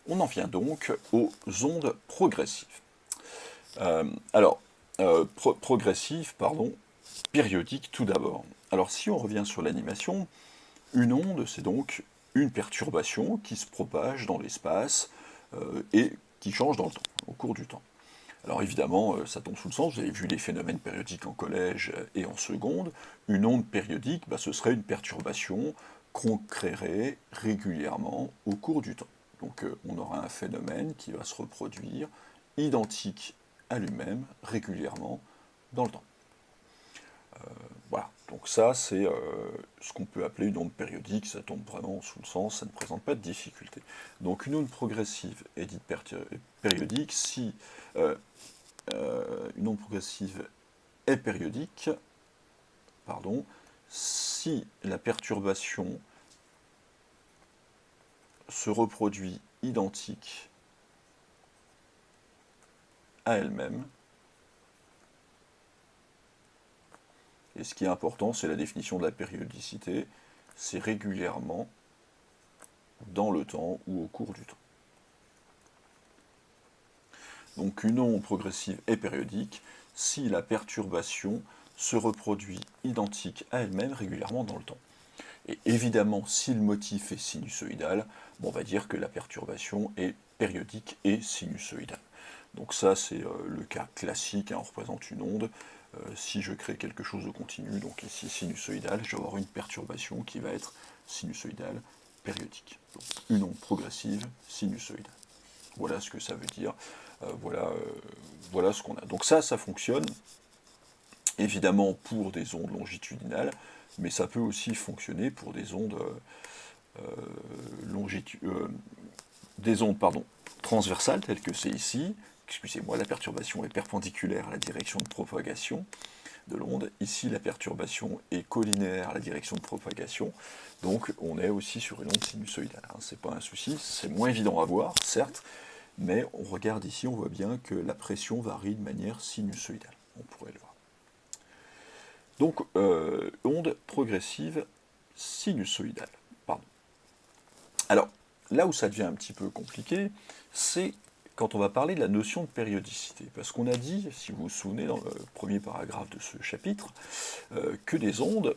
On en vient donc aux ondes progressives. Progressives, pardon, périodiques tout d'abord. Alors si on revient sur l'animation, une onde, c'est donc une perturbation qui se propage dans l'espace et qui change dans le temps, au cours du temps. Alors évidemment, ça tombe sous le sens, vous avez vu les phénomènes périodiques en collège et en seconde. Une onde périodique, ce serait une perturbation qu'on créerait régulièrement au cours du temps. Donc on aura un phénomène qui va se reproduire identique à lui-même régulièrement dans le temps. Voilà, donc ça c'est ce qu'on peut appeler une onde périodique, ça tombe vraiment sous le sens, ça ne présente pas de difficulté. Donc une onde progressive est dite périodique si une onde progressive est périodique, pardon, si la perturbation se reproduit identique à elle-même. Et ce qui est important, c'est la définition de la périodicité. C'est régulièrement dans le temps ou au cours du temps. Donc une onde progressive est périodique si la perturbation se reproduit identique à elle-même régulièrement dans le temps. Et évidemment, si le motif est sinusoïdal, on va dire que la perturbation est périodique et sinusoïdale. Donc ça, c'est le cas classique, on représente une onde. Si je crée quelque chose de continu, donc ici sinusoïdal, je vais avoir une perturbation qui va être sinusoïdale périodique. Donc une onde progressive sinusoïdale. Voilà ce que ça veut dire. Voilà ce qu'on a. Donc ça fonctionne évidemment pour des ondes longitudinales, mais ça peut aussi fonctionner pour des ondes transversales, telles que c'est ici. Excusez-moi, la perturbation est perpendiculaire à la direction de propagation de l'onde. Ici, la perturbation est collinéaire à la direction de propagation. Donc, on est aussi sur une onde sinusoïdale. C'est pas un souci, c'est moins évident à voir, certes, mais on regarde ici, on voit bien que la pression varie de manière sinusoïdale. On pourrait le voir. Donc, onde progressive sinusoïdale. Pardon. Alors, là où ça devient un petit peu compliqué, c'est quand on va parler de la notion de périodicité. Parce qu'on a dit, si vous vous souvenez, dans le premier paragraphe de ce chapitre, que les ondes,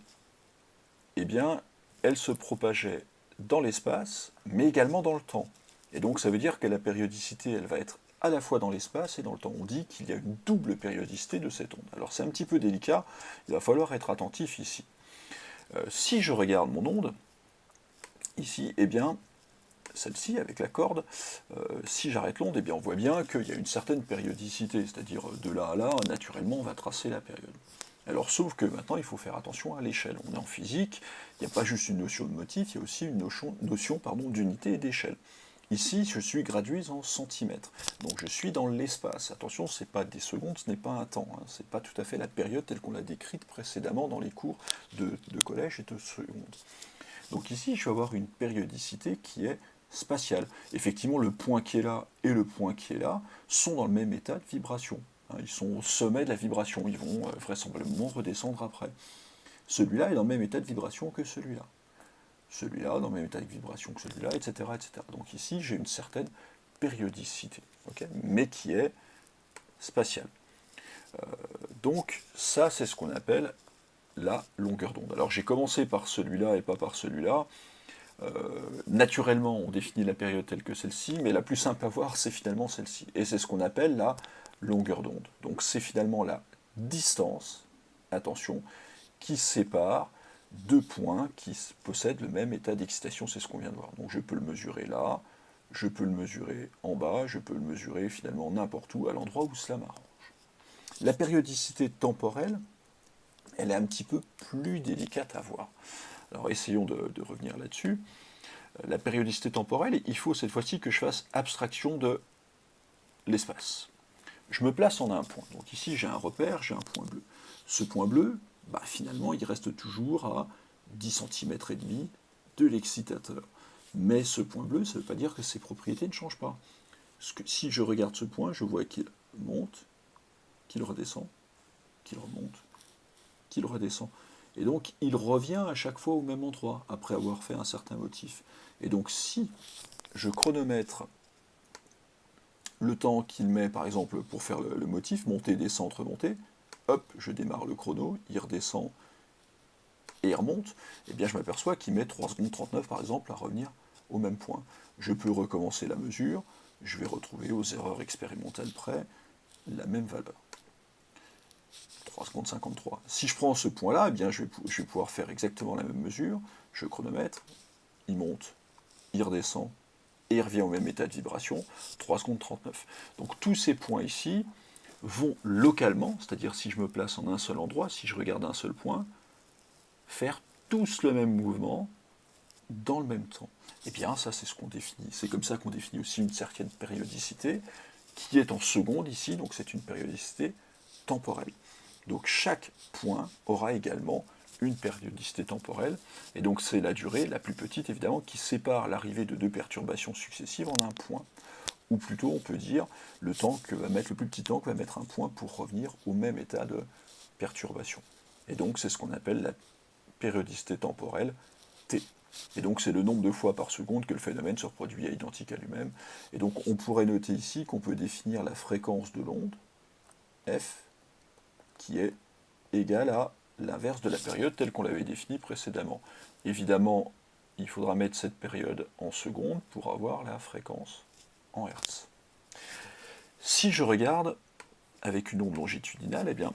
eh bien, elles se propageaient dans l'espace, mais également dans le temps. Et donc, ça veut dire que la périodicité, elle va être à la fois dans l'espace et dans le temps. On dit qu'il y a une double périodicité de cette onde. Alors, c'est un petit peu délicat, il va falloir être attentif ici. Si je regarde mon onde, ici, eh bien, celle-ci avec la corde, si j'arrête l'onde, eh bien on voit bien qu'il y a une certaine périodicité, c'est-à-dire de là à là, naturellement, on va tracer la période. Alors, sauf que maintenant, il faut faire attention à l'échelle. On est en physique, il n'y a pas juste une notion de motif, il y a aussi une notion d'unité et d'échelle. Ici, je suis gradué en centimètres, donc je suis dans l'espace. Attention, ce n'est pas des secondes, ce n'est pas un temps, ce n'est pas tout à fait la période telle qu'on l'a décrite précédemment dans les cours de collège et de seconde. Donc ici, je vais avoir une périodicité qui est spatiale. Effectivement, le point qui est là et le point qui est là sont dans le même état de vibration. Ils sont au sommet de la vibration, ils vont vraisemblablement redescendre après. Celui-là est dans le même état de vibration que celui-là. Celui-là dans le même état de vibration que celui-là, etc., etc. Donc ici, j'ai une certaine périodicité, mais qui est spatiale. Donc ça, c'est ce qu'on appelle la longueur d'onde. Alors j'ai commencé par celui-là et pas par celui-là. Naturellement, on définit la période telle que celle-ci, mais la plus simple à voir, c'est finalement celle-ci. Et c'est ce qu'on appelle la longueur d'onde. Donc c'est finalement la distance, attention, qui sépare deux points qui possèdent le même état d'excitation, c'est ce qu'on vient de voir. Donc je peux le mesurer là, je peux le mesurer en bas, je peux le mesurer finalement n'importe où, à l'endroit où cela m'arrange. La périodicité temporelle, elle est un petit peu plus délicate à voir. Alors essayons de revenir là-dessus. La périodicité temporelle, il faut cette fois-ci que je fasse abstraction de l'espace. Je me place en un point. Donc ici j'ai un repère, j'ai un point bleu. Ce point bleu, finalement il reste toujours à 10 cm et demi de l'excitateur. Mais ce point bleu, ça ne veut pas dire que ses propriétés ne changent pas. Parce que si je regarde ce point, je vois qu'il monte, qu'il redescend, qu'il remonte, qu'il redescend. Et donc, il revient à chaque fois au même endroit, après avoir fait un certain motif. Et donc, si je chronomètre le temps qu'il met, par exemple, pour faire le motif, monter, descendre, remonter, hop, je démarre le chrono, il redescend et il remonte, et bien je m'aperçois qu'il met 3 secondes 39 par exemple à revenir au même point. Je peux recommencer la mesure, je vais retrouver aux erreurs expérimentales près la même valeur. 3 secondes 53. Si je prends ce point-là, eh bien je vais pouvoir faire exactement la même mesure, je chronomètre, il monte, il redescend, et il revient au même état de vibration, 3 secondes 39. Donc tous ces points ici vont localement, c'est-à-dire si je me place en un seul endroit, si je regarde un seul point, faire tous le même mouvement dans le même temps. Et bien ça c'est ce qu'on définit, c'est comme ça qu'on définit aussi une certaine périodicité, qui est en secondes ici, donc c'est une périodicité temporelle. Donc chaque point aura également une périodicité temporelle, et donc c'est la durée la plus petite évidemment qui sépare l'arrivée de deux perturbations successives en un point. Ou plutôt on peut dire le temps que va mettre, le plus petit temps que va mettre un point pour revenir au même état de perturbation. Et donc c'est ce qu'on appelle la périodicité temporelle T. Et donc c'est le nombre de fois par seconde que le phénomène se reproduit à identique à lui-même. Et donc on pourrait noter ici qu'on peut définir la fréquence de l'onde, F, qui est égale à l'inverse de la période telle qu'on l'avait définie précédemment. Évidemment, il faudra mettre cette période en secondes pour avoir la fréquence en Hertz. Si je regarde avec une onde longitudinale, eh bien,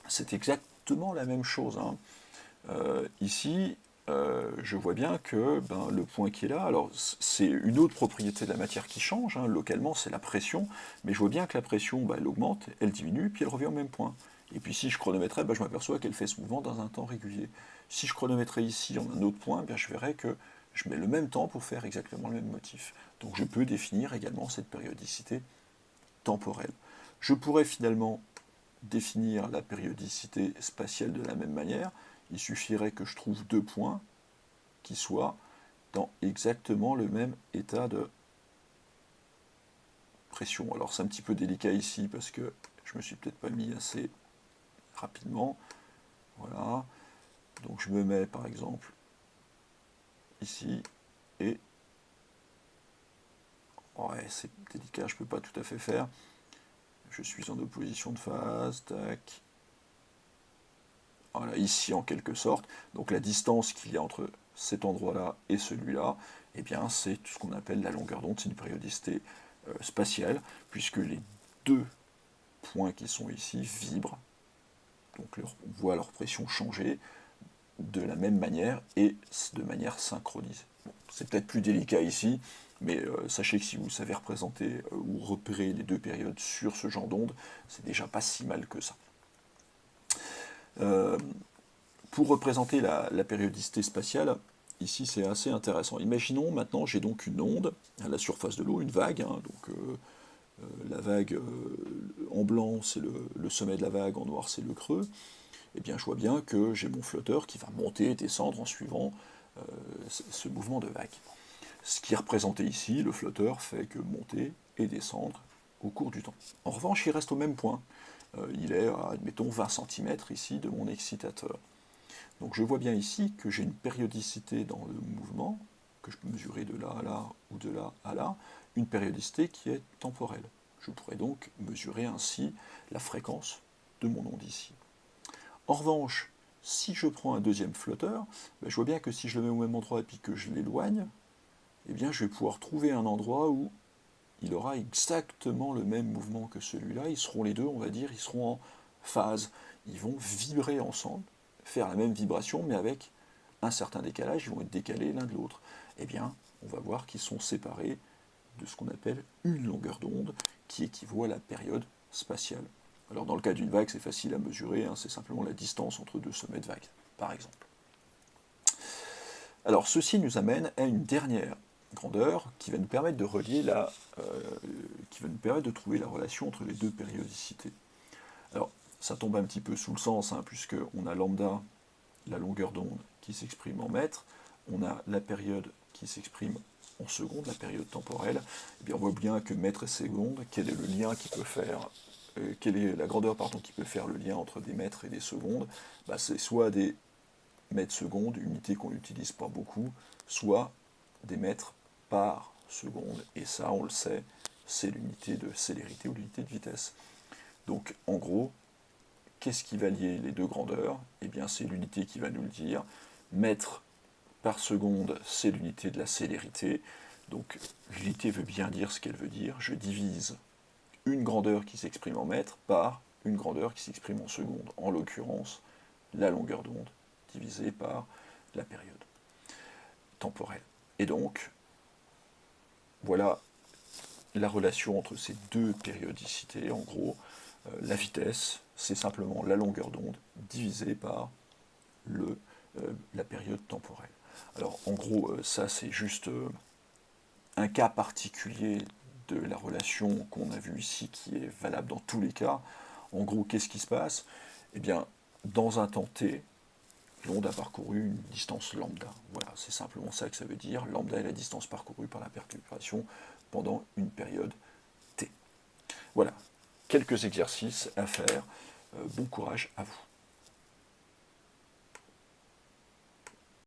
c'est exactement la même chose. Ici, je vois bien que le point qui est là, alors c'est une autre propriété de la matière qui change, localement c'est la pression, mais je vois bien que la pression, elle augmente, elle diminue, puis elle revient au même point. Et puis si je chronométrais, je m'aperçois qu'elle fait ce mouvement dans un temps régulier. Si je chronométrais ici en un autre point, je verrais que je mets le même temps pour faire exactement le même motif. Donc je peux définir également cette périodicité temporelle. Je pourrais finalement définir la périodicité spatiale de la même manière. Il suffirait que je trouve deux points qui soient dans exactement le même état de pression. Alors c'est un petit peu délicat ici parce que je me suis peut-être pas mis assez rapidement. Voilà. Donc je me mets par exemple ici et ouais, c'est délicat, je peux pas tout à fait faire. Je suis en opposition de phase, tac. Voilà, ici en quelque sorte. Donc la distance qu'il y a entre cet endroit-là et celui-là, eh bien c'est ce qu'on appelle la longueur d'onde, c'est une périodicité spatiale, puisque les deux points qui sont ici vibrent, donc on voit leur pression changer de la même manière et de manière synchronisée. Bon, c'est peut-être plus délicat ici, mais sachez que si vous savez représenter ou repérer les deux périodes sur ce genre d'onde, c'est déjà pas si mal que ça. Pour représenter la périodicité spatiale, ici c'est assez intéressant. Imaginons maintenant j'ai donc une onde à la surface de l'eau, une vague, donc la vague en blanc c'est le sommet de la vague, en noir c'est le creux. Et bien je vois bien que j'ai mon flotteur qui va monter et descendre en suivant ce mouvement de vague. Ce qui est représenté ici, le flotteur fait que monter et descendre au cours du temps. En revanche, il reste au même point. Il est à, admettons, 20 cm ici de mon excitateur. Donc je vois bien ici que j'ai une périodicité dans le mouvement, que je peux mesurer de là à là ou de là à là, une périodicité qui est temporelle. Je pourrais donc mesurer ainsi la fréquence de mon onde ici. En revanche, si je prends un deuxième flotteur, je vois bien que si je le mets au même endroit et puis que je l'éloigne, eh bien je vais pouvoir trouver un endroit où il aura exactement le même mouvement que celui-là. Ils seront les deux, on va dire, ils seront en phase. Ils vont vibrer ensemble, faire la même vibration, mais avec un certain décalage, ils vont être décalés l'un de l'autre. Eh bien, on va voir qu'ils sont séparés de ce qu'on appelle une longueur d'onde, qui équivaut à la période spatiale. Alors dans le cas d'une vague, c'est facile à mesurer, c'est simplement la distance entre deux sommets de vague, par exemple. Alors ceci nous amène à une dernière grandeur qui va nous permettre de relier qui va nous permettre de trouver la relation entre les deux périodicités. Alors ça tombe un petit peu sous le sens, puisqu'on a lambda, la longueur d'onde, qui s'exprime en mètres, on a la période qui s'exprime en secondes, la période temporelle. Et bien on voit bien que mètres et secondes, quel est le lien qui peut faire, quelle est la grandeur qui peut faire le lien entre des mètres et des secondes, c'est soit des mètres secondes, unité qu'on n'utilise pas beaucoup, soit des mètres par seconde, et ça on le sait, c'est l'unité de célérité ou l'unité de vitesse. Donc en gros, qu'est-ce qui va lier les deux grandeurs? Eh bien c'est l'unité qui va nous le dire. Mètres par seconde, c'est l'unité de la célérité. Donc l'unité veut bien dire ce qu'elle veut dire. Je divise une grandeur qui s'exprime en mètres par une grandeur qui s'exprime en secondes. En l'occurrence, la longueur d'onde divisée par la période temporelle. Et donc, voilà la relation entre ces deux périodicités. En gros, la vitesse, c'est simplement la longueur d'onde divisée par la période temporelle. Alors, en gros, ça, c'est juste un cas particulier de la relation qu'on a vue ici, qui est valable dans tous les cas. En gros, qu'est-ce qui se passe? Eh bien, dans un temps t, l'onde a parcouru une distance lambda. Voilà, c'est simplement ça que ça veut dire. Lambda est la distance parcourue par la perturbation pendant une période t. Voilà, quelques exercices à faire. Bon courage à vous.